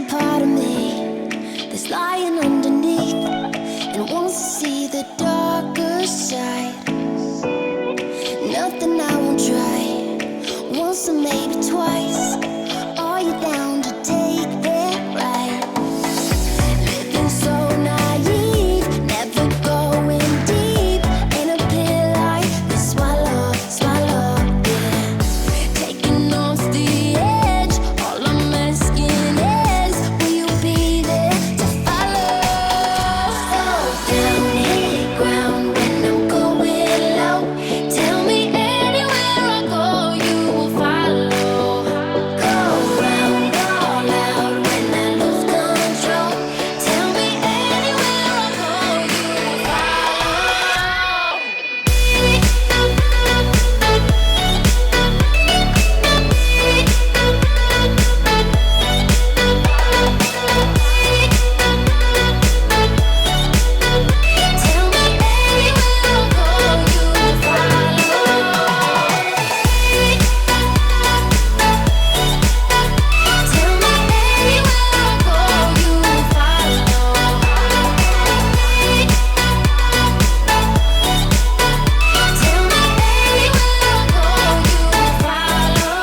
a part of me that's lying underneath and wants to see the darker side. Nothing I won't try, once or maybe twice. Are you down to take that ride? Living so naive, never going deep. Ain't a pill I can swallow, swallow, yeah. Taking off the edge, all I'm asking is, will you be there to follow? So down, hit ground, and I'm going low. Tell me anywhere I go, you will follow. Go round, all out when I lose control. Tell me anywhere I go, you will follow. Tell me anywhere I go, you will follow. Tell me anywhere I go, you will follow. Tell me anywhere I go, you will follow.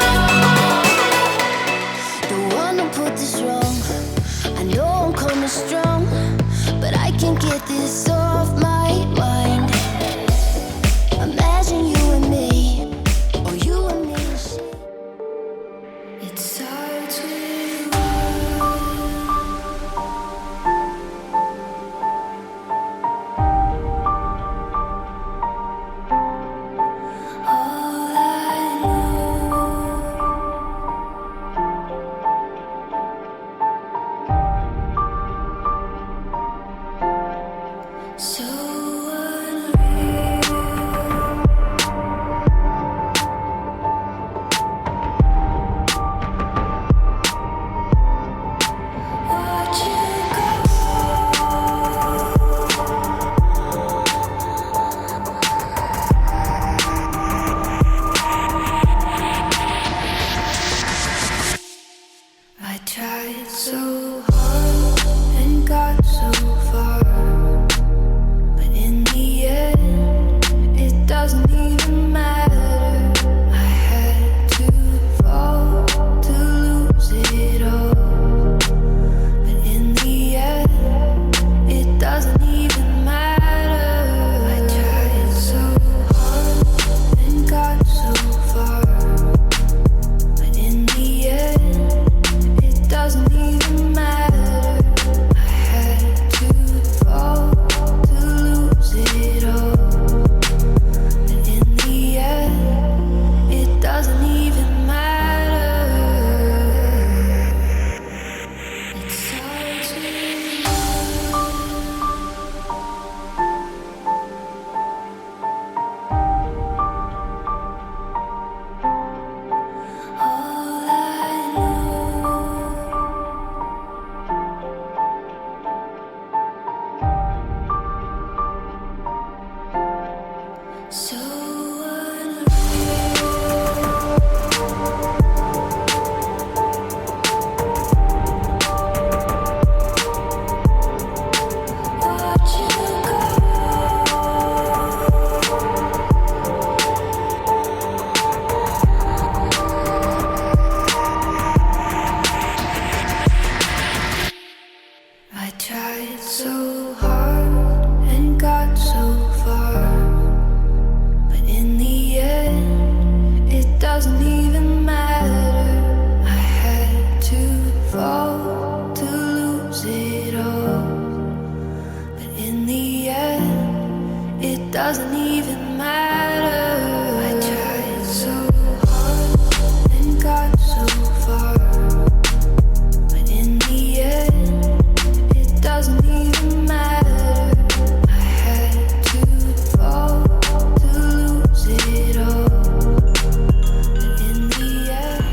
Don't wanna put this wrong. I know I'm coming strong, but I can't get this off my mind. Imagine you and me, or you and me. It starts with all I know. So unreal. Watch you go. I tried so hard and got so far, but in the end, it doesn't even matter. I had to fall to lose it all, but in the end, it doesn't even matter. I tried so hard and got so far, but in the end, it doesn't even matter. I had to fall to lose it all, but in the end, it doesn't even matter. It starts with all I know. So unreal. Watch you go. I tried so hard and got so far, but in the end, it doesn't even matter. I had to fall to lose it all, but in the end, it doesn't even matter. I tried so hard and got so far, but in the end, it doesn't even matter. I had to fall to lose it all, but in the end.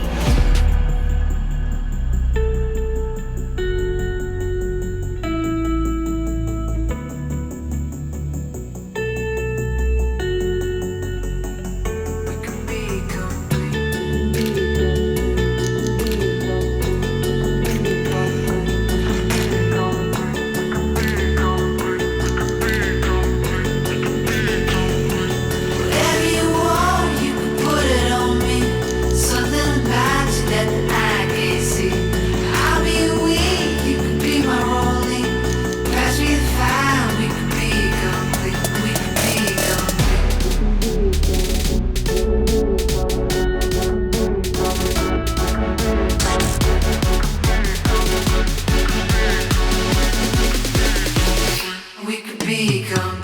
come